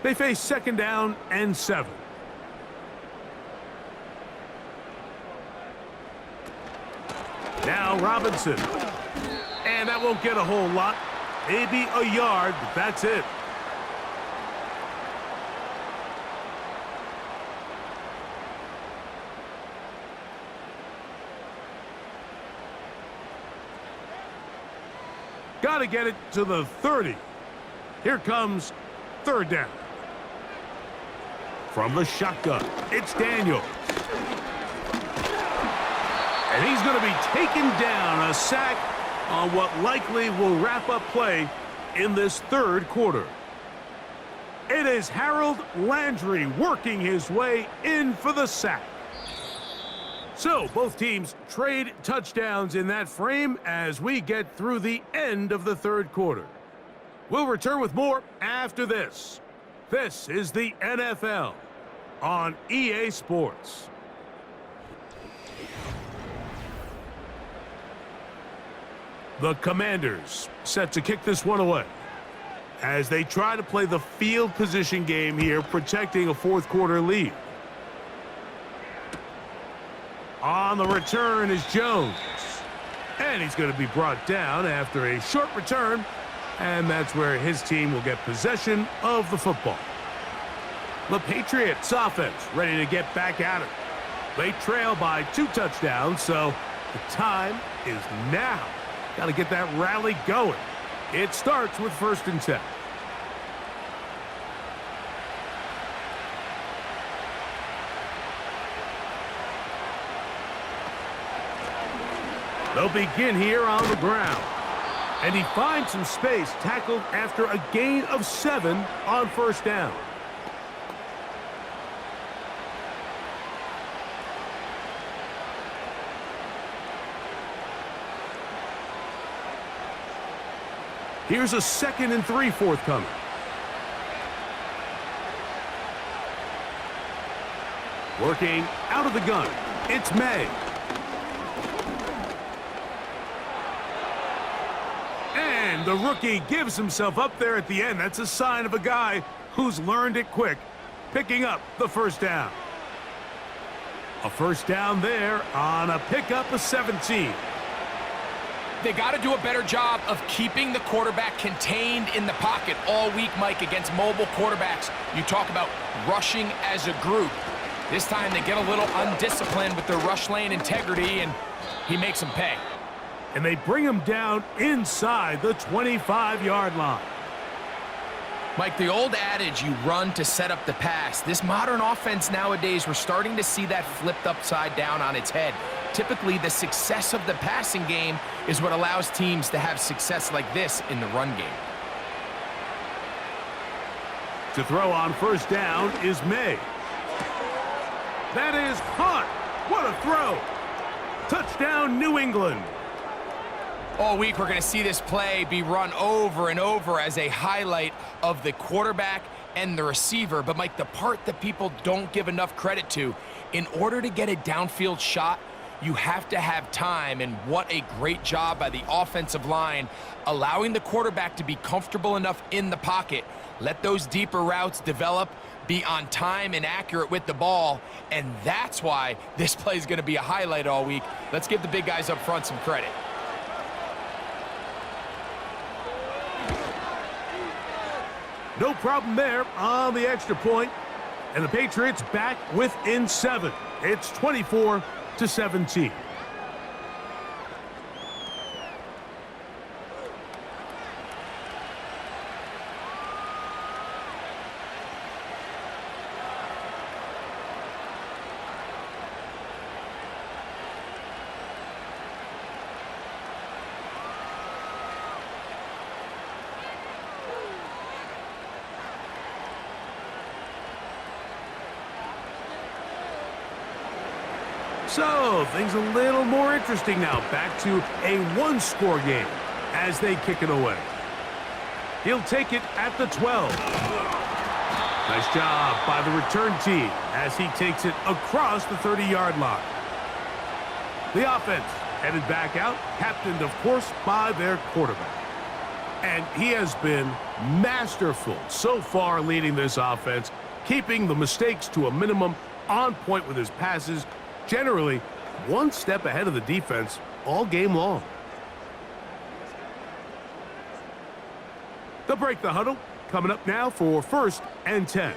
They face 2nd down and 7. Now Robinson. And that won't get a whole lot. Maybe a yard, but that's it. Got to get it to the 30. Here comes 3rd down. From the shotgun, it's Daniel. And he's going to be taken down. A sack on what likely will wrap up play in this 3rd quarter. It is Harold Landry working his way in for the sack. So both teams trade touchdowns in that frame as we get through the end of the 3rd quarter. We'll return with more after this. This is the NFL on EA Sports. The Commanders set to kick this one away as they try to play the field position game here, protecting a 4th quarter lead. On the return is Jones. And he's going to be brought down after a short return. And that's where his team will get possession of the football. The Patriots offense ready to get back at it. They trail by 2 touchdowns, so the time is now. Got to get that rally going. It starts with 1st and 10. They'll begin here on the ground. And he finds some space, tackled after a gain of 7 on 1st down. Here's a 2nd and 3 forthcoming. Working out of the gun, it's May. And the rookie gives himself up there at the end. That's a sign of a guy who's learned it quick, picking up the 1st down. A 1st down there on a pickup of 17. They got to do a better job of keeping the quarterback contained in the pocket all week, Mike, against mobile quarterbacks. You talk about rushing as a group. This time they get a little undisciplined with their rush lane integrity, and he makes them pay. And they bring him down inside the 25-yard line. Mike, the old adage, you run to set up the pass. This modern offense nowadays, we're starting to see that flipped upside down on its head. Typically, the success of the passing game is what allows teams to have success like this in the run game. To throw on 1st down is May. That is Hunt. What a throw. Touchdown, New England. All week, we're going to see this play be run over and over as a highlight of the quarterback and the receiver. But, Mike, the part that people don't give enough credit to, in order to get a downfield shot, you have to have time, and what a great job by the offensive line, allowing the quarterback to be comfortable enough in the pocket, let those deeper routes develop, be on time and accurate with the ball, and that's why this play is going to be a highlight all week. Let's give the big guys up front some credit. No problem there on the extra point, and the Patriots back within 7. It's 24-17. So, things a little more interesting now. Back to a one-score game as they kick it away. He'll take it at the 12. Nice job by the return team as he takes it across the 30-yard line. The offense headed back out, captained, of course, by their quarterback. And he has been masterful so far leading this offense, keeping the mistakes to a minimum, on point with his passes, generally one step ahead of the defense all game long. They'll break the huddle, coming up now for 1st and 10.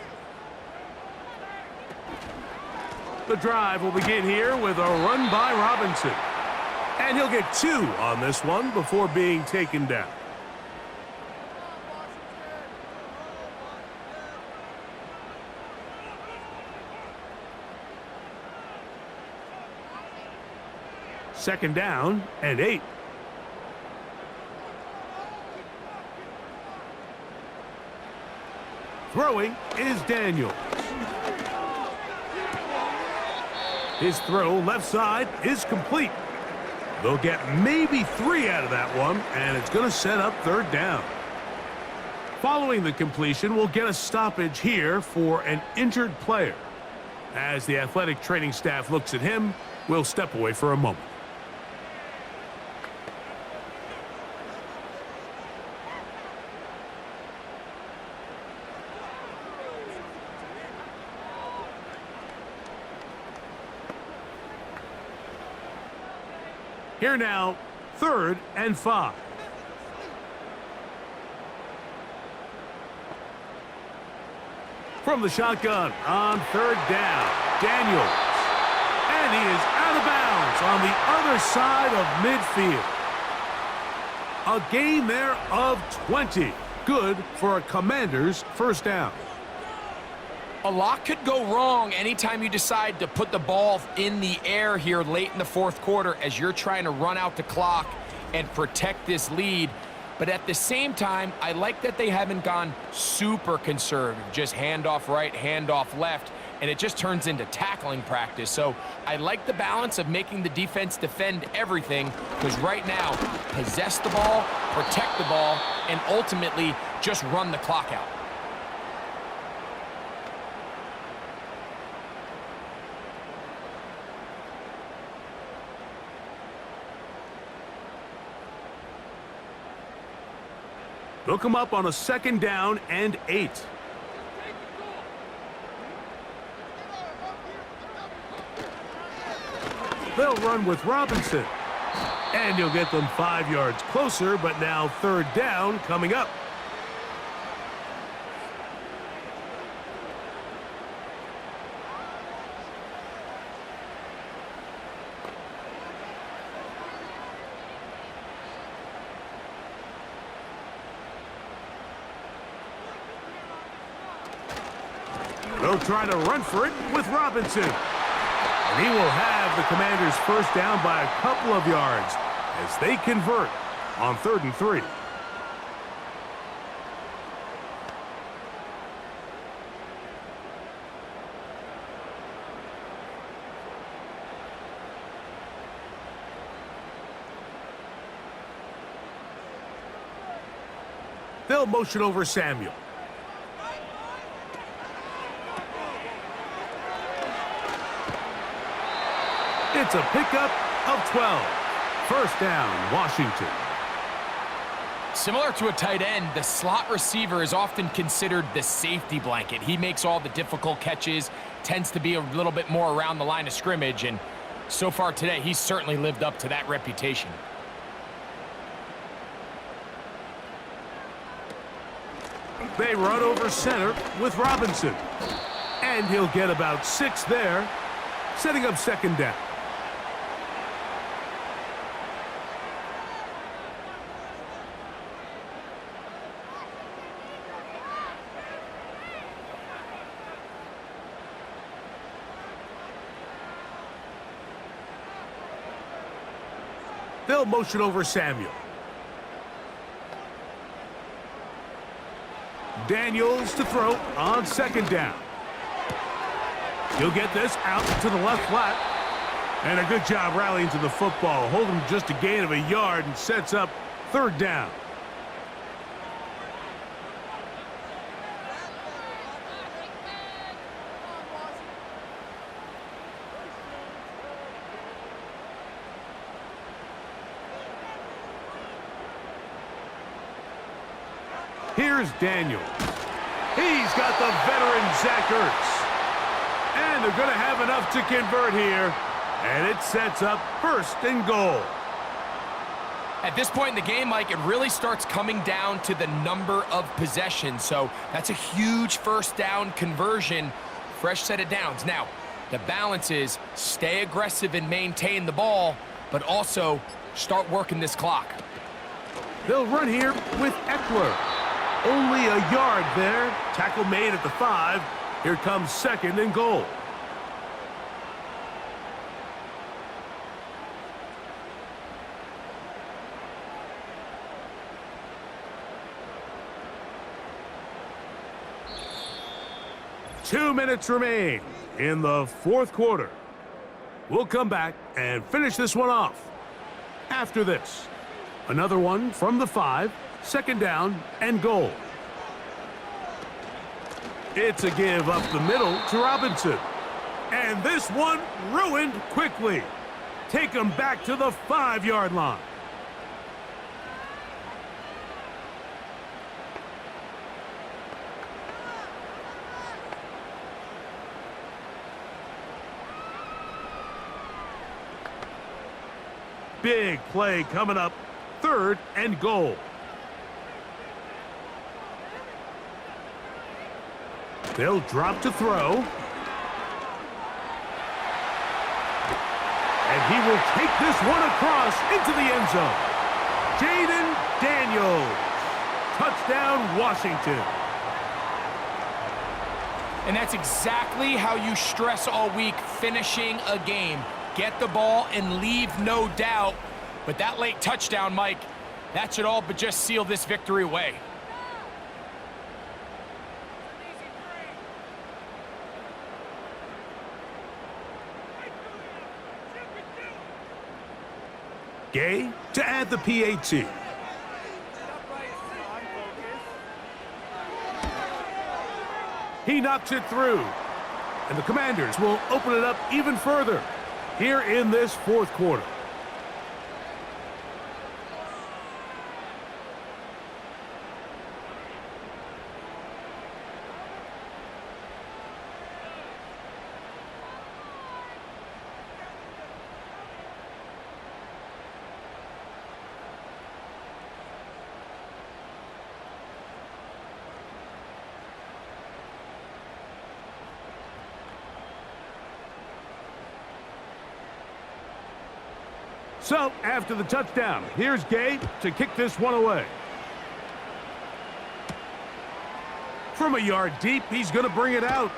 The drive will begin here with a run by Robinson. And he'll get 2 on this one before being taken down. Second down and 8. Throwing is Daniels. His throw left side is complete. They'll get maybe 3 out of that one, and it's going to set up 3rd down. Following the completion, we'll get a stoppage here for an injured player. As the athletic training staff looks at him, we'll step away for a moment. Here now, 3rd and 5. From the shotgun on 3rd down, Daniels. And he is out of bounds on the other side of midfield. A gain there of 20. Good for a Commanders' 1st down. A lot could go wrong anytime you decide to put the ball in the air here late in the 4th quarter as you're trying to run out the clock and protect this lead. But at the same time, I like that they haven't gone super conservative, just handoff right, handoff left, and it just turns into tackling practice. So I like the balance of making the defense defend everything, because right now, possess the ball, protect the ball, and ultimately just run the clock out. They'll come up on a 2nd down and 8. They'll run with Robinson. And he'll get them 5 yards closer, but now 3rd down coming up. They'll try to run for it with Robinson. And he will have the Commanders' 1st down by a couple of yards as they convert on 3rd and 3. They'll motion over Samuel. It's a pickup of 12. 1st down, Washington. Similar to a tight end, the slot receiver is often considered the safety blanket. He makes all the difficult catches, tends to be a little bit more around the line of scrimmage, and so far today, he's certainly lived up to that reputation. They run over center with Robinson. And he'll get about 6 there, setting up 2nd down. They'll motion over Samuel. Daniels to throw on 2nd down. He'll get this out to the left flat. And a good job rallying to the football. Holding just a gain of a yard and sets up third down. Here's Daniel. He's got the veteran Zach Ertz. And they're going to have enough to convert here. And it sets up first and goal. At this point in the game, Mike, it really starts coming down to the number of possessions. So that's a huge first down conversion. Fresh set of downs. Now, the balance is stay aggressive and maintain the ball, but also start working this clock. They'll run here with Eckler. Only a yard there. Tackle made at the 5. Here comes second and goal. Two minutes remain in the fourth quarter. We'll come back and finish this one off. After this, another one from the 5, second down and goal. It's a give up the middle to Robinson. And this one ruined quickly. Take him back to the 5-yard line. Big play coming up, third and goal. They'll drop to throw. And he will take this one across into the end zone. Jaden Daniels. Touchdown, Washington. And that's exactly how you stress all week, finishing a game. Get the ball and leave no doubt. But that late touchdown, Mike, that should all but just seal this victory away. Gay to add the PAT. He knocks it through. And the Commanders will open it up even further here in this fourth quarter. So, after the touchdown, here's Gay to kick this one away. From a yard deep, he's going to bring it out.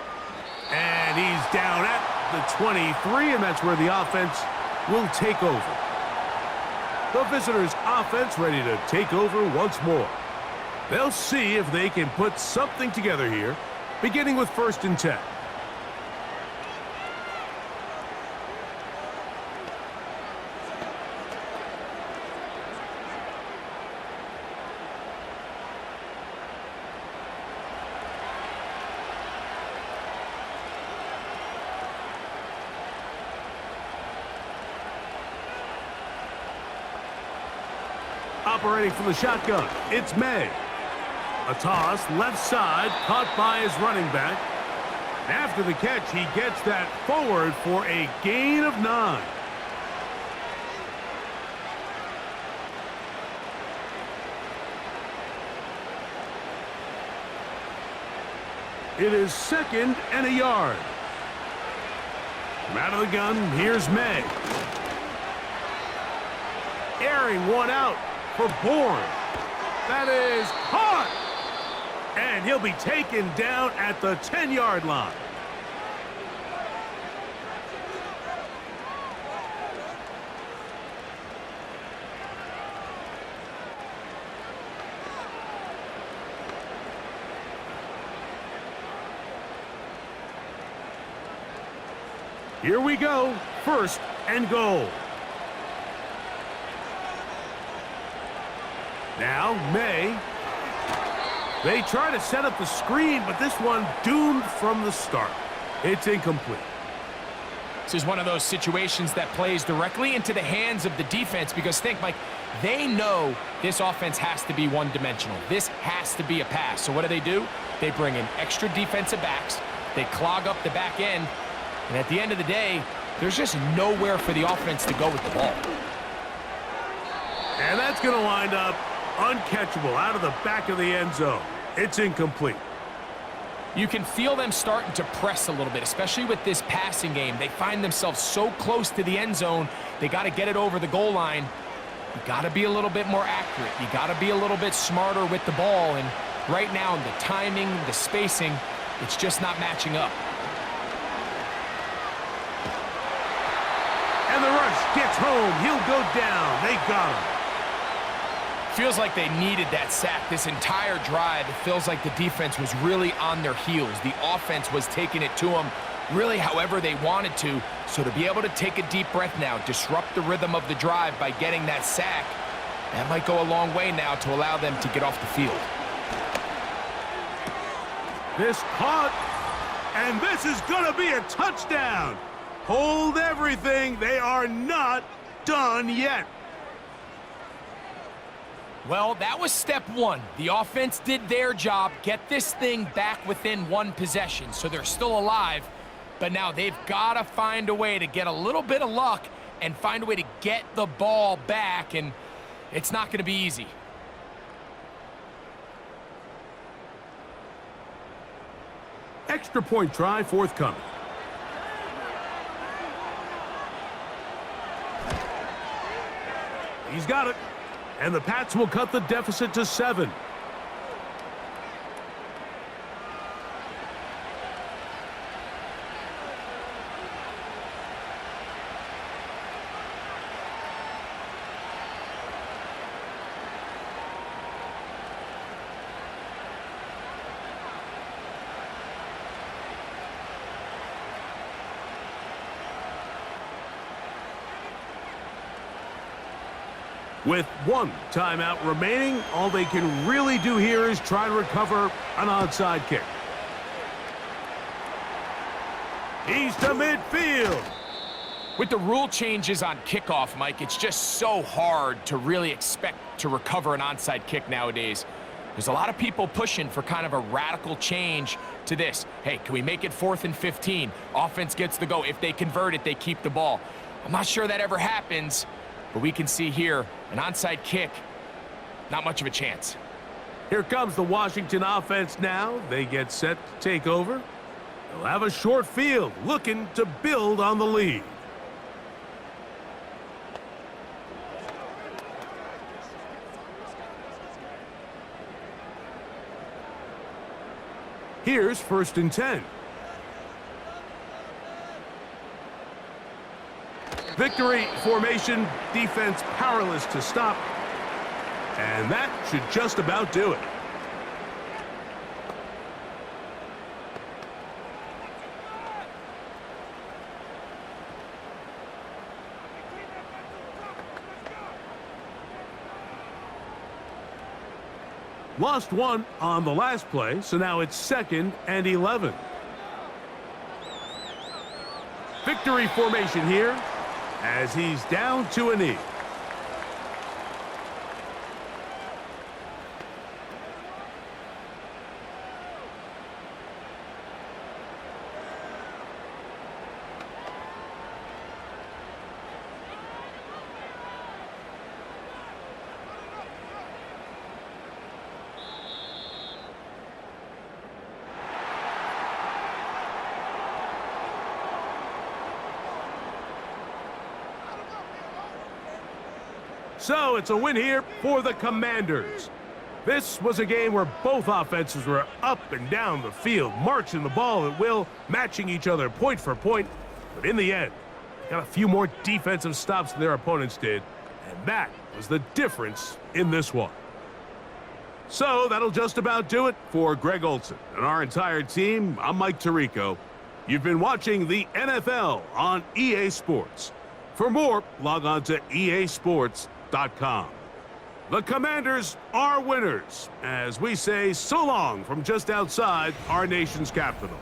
And he's down at the 23, and that's where the offense will take over. The visitors' offense ready to take over once more. They'll see if they can put something together here, beginning with 1st and 10. Operating from the shotgun, it's May. A toss, left side, caught by his running back. After the catch, he gets that forward for a gain of 9. It is 2nd and a yard. From out of the gun, here's May. Airing one out for Bourne. That is caught. And he'll be taken down at the 10-yard line. Here we go. 1st and goal. Now, May. They try to set up the screen, but this one doomed from the start. It's incomplete. This is one of those situations that plays directly into the hands of the defense because think, Mike, they know this offense has to be one-dimensional. This has to be a pass. So what do? They bring in extra defensive backs. They clog up the back end. And at the end of the day, there's just nowhere for the offense to go with the ball. And that's going to wind up uncatchable out of the back of the end zone. It's incomplete. You can feel them starting to press a little bit, especially with this passing game. They find themselves so close to the end zone, they got to get it over the goal line. You got to be a little bit more accurate. You got to be a little bit smarter with the ball. And right now, the timing, the spacing, it's just not matching up. And the rush gets home. He'll go down. They got him. Feels like they needed that sack this entire drive. It feels like the defense was really on their heels. The offense was taking it to them really however they wanted to. So to be able to take a deep breath now, disrupt the rhythm of the drive by getting that sack, that might go a long way now to allow them to get off the field. This caught, and this is going to be a touchdown. Hold everything. They are not done yet. Well, that was step one. The offense did their job, get this thing back within one possession, so they're still alive. But now they've got to find a way to get a little bit of luck and find a way to get the ball back, and it's not going to be easy. Extra point try forthcoming. He's got it. And the Pats will cut the deficit to 7. With one timeout remaining, all they can really do here is try to recover an onside kick. He's to midfield. With the rule changes on kickoff, Mike, it's just so hard to really expect to recover an onside kick nowadays. There's a lot of people pushing for kind of a radical change to this. Hey, can we make it 4th and 15? Offense gets the go. If they convert it, they keep the ball. I'm not sure that ever happens. But we can see here, an onside kick, not much of a chance. Here comes the Washington offense now. They get set to take over. They'll have a short field, looking to build on the lead. Here's 1st and 10. Victory formation, defense powerless to stop. And that should just about do it. Lost one on the last play, so now it's 2nd and 11. Victory formation here, as he's down to a knee. So it's a win here for the Commanders. This was a game where both offenses were up and down the field, marching the ball at will, matching each other point for point. But in the end, they got a few more defensive stops than their opponents did, and that was the difference in this one. So that'll just about do it for Greg Olson and our entire team. I'm Mike Tirico. You've been watching the NFL on EA Sports. For For more, log on to easports.com. The Commanders are winners, as we say so long from just outside our nation's capital.